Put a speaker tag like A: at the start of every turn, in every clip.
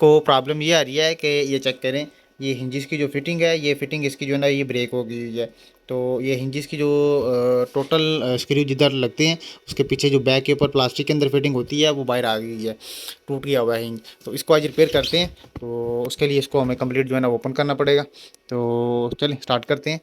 A: इसको प्रॉब्लम ये आ रही है कि ये चेक करें, ये हिंजिस की जो फिटिंग है, ये फिटिंग इसकी जो है ना ये ब्रेक हो गई हुई है। तो ये हिंजिस की जो टोटल स्क्रू जिधर लगते हैं उसके पीछे जो बैक के ऊपर प्लास्टिक के अंदर फिटिंग होती है वो बाहर आ गई है, टूट गया हुआ है हिंज। तो इसको आज रिपेयर करते हैं, तो उसके लिए इसको हमें कंप्लीट जो है ना ओपन करना पड़ेगा। तो चलिए स्टार्ट करते हैं।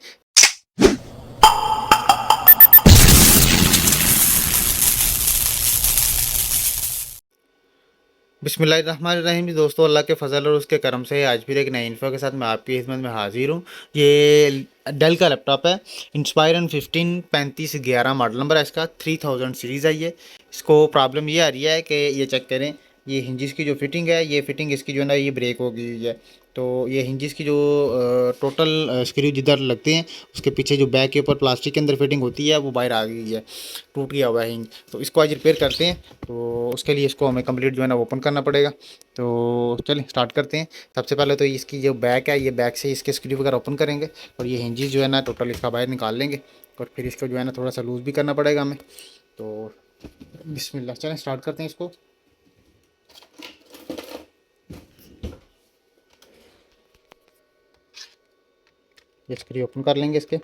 A: बिस्मिल्लाहिर्रहमानिर्रहीम जी। दोस्तों, अल्लाह के फजल और उसके करम से आज फिर एक नई इन्फो के साथ मैं आपकी खिदमत में हाजिर हूँ। ये डेल का लैपटॉप है, इंस्पायरन 153511 मॉडल नंबर है इसका, 3000 सीरीज़ है ये। इसको प्रॉब्लम ये आ रही है कि ये चेक करें, ये हिंजिस की जो फिटिंग है, ये फिटिंग इसकी जो है ना ये ब्रेक हो गई हुई है। तो ये हिंजिस की जो टोटल स्क्रू जिधर लगते हैं उसके पीछे जो बैक के ऊपर प्लास्टिक के अंदर फिटिंग होती है वो बाहर आ गई है, टूट गया हुआ है हिंज। तो इसको आज रिपेयर करते हैं, तो उसके लिए इसको हमें कंप्लीट जो है ना ओपन करना पड़ेगा। तो चलिए स्टार्ट करते हैं। सबसे पहले तो इसकी जो बैक है, ये बैक से इसके स्क्रू वगैरह ओपन करेंगे और ये हिंजिस जो है ना टोटल इसका बाहर निकाल लेंगे और फिर इसको जो है ना थोड़ा सा लूज़ भी करना पड़ेगा हमें। तो बिस्मिल्लाह, चलें स्टार्ट करते हैं इसको। ये स्क्रू ओपन कर लेंगे इसके।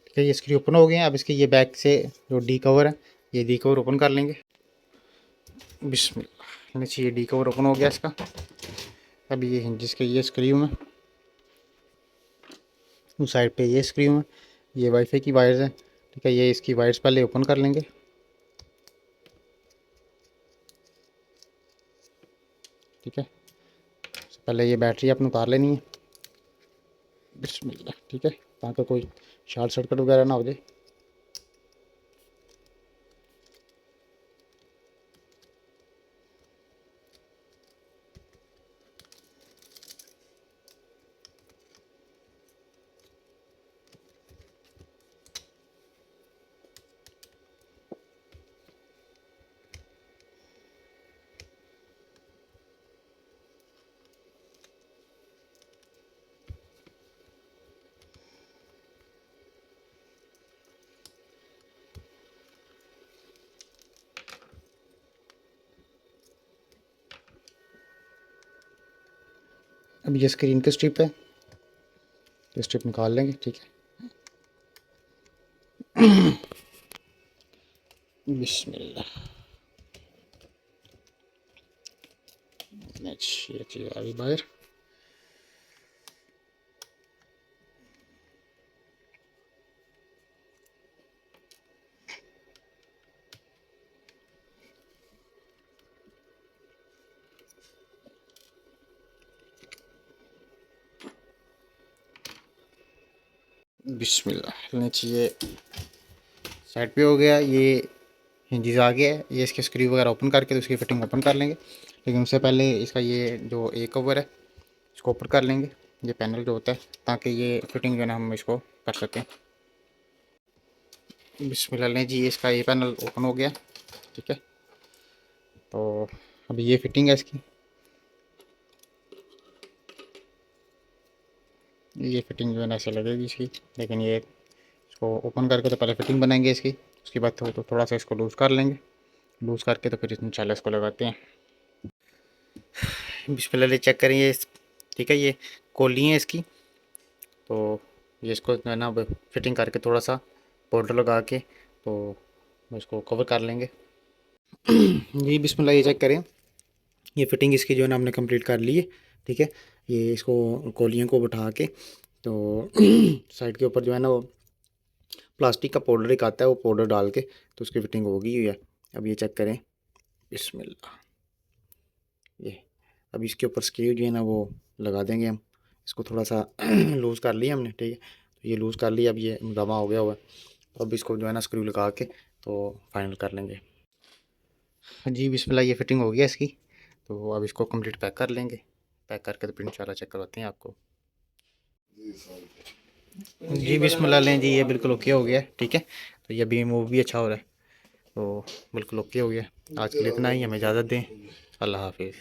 A: ठीक है, ये स्क्रू ओपन हो गए हैं। अब इसके ये बैक से जो डी कवर है, ये डी कवर ओपन कर लेंगे। बिस्मिल्लाह, नीचे ये डी कवर ओपन हो गया इसका। अब ये हिंजिस के ये स्क्रू में, उस साइड पे ये स्क्रू है, ये वाईफाई की वायर्स हैं। ठीक है, ये इसकी वायर्स पहले ओपन कर लेंगे। ठीक है, पहले ये बैटरी अपने उतार लेनी है। बिस्मिल्लाह, ठीक है, ताकि कोई शॉर्ट सर्किट वगैरह ना हो जाए। अब ये स्क्रीन की स्ट्रिप है, ये स्ट्रिप निकाल लेंगे। ठीक है, बिस्मिल्लाह, ये चीज़ आ गई बाहर। बिस्मिल्लाह, नीचे ये साइड पे हो गया, ये हिंजिस आ गया है। ये इसके स्क्रू वगैरह ओपन करके तो इसकी फिटिंग ओपन कर लेंगे, लेकिन उससे पहले इसका ये जो ए कवर है इसको ओपन कर लेंगे, ये पैनल जो होता है, ताकि ये फिटिंग जो है ना हम इसको कर सकें। बिस्मिल्लाह ने जी, इसका ये पैनल ओपन हो गया। ठीक है, तो अभी ये फिटिंग है इसकी, ये फिटिंग जो है ना ऐसे लगेगी इसकी। लेकिन ये इसको ओपन करके तो पहले फिटिंग बनाएंगे इसकी, उसके बाद तो थोड़ा सा इसको लूज़ कर लेंगे। लूज़ करके तो फिर इंशाल्लाह इसको लगाते हैं। बिस्मिल्लाह, चेक करें ये, ठीक है, ये कोली है इसकी। तो ये इसको जो है ना फिटिंग करके थोड़ा सा पाउडर लगा के तो इसको कवर कर लेंगे। जी बिस्मिल्लाह, ये चेक करें, ये फिटिंग इसकी जो है ना हमने कंप्लीट कर ली है। ठीक है, ये इसको कोलियों को बिठा के तो साइड के ऊपर जो है ना वो प्लास्टिक का पाउडर एक आता है, वो पाउडर डाल के तो उसकी फिटिंग हो गई हुई है। अब ये चेक करें, बिस्मिल्लाह। ये अब इसके ऊपर स्क्रू जो है ना वो लगा देंगे हम। इसको थोड़ा सा लूज़ कर लिया हमने, ठीक है। तो ये लूज़ कर लिया, अब ये जमा हो गया हुआ है। तो अब इसको जो है ना स्क्रू लगा के तो फाइनल कर लेंगे। जी बिस्मिल्लाह, ये फिटिंग हो गया इसकी। तो अब इसको कंप्लीट पैक कर लेंगे। पैक करके तो फिर इंशाल्लाह चेक करवाते हैं आपको। जी बिस्मिल्लाह लें जी, ये बिल्कुल ओके हो गया है, ठीक है। तो ये अभी मूव भी अच्छा हो रहा है, तो बिल्कुल ओके हो गया। आज के लिए इतना ही, हमें इजाज़त दें। अल्लाह हाफिज़।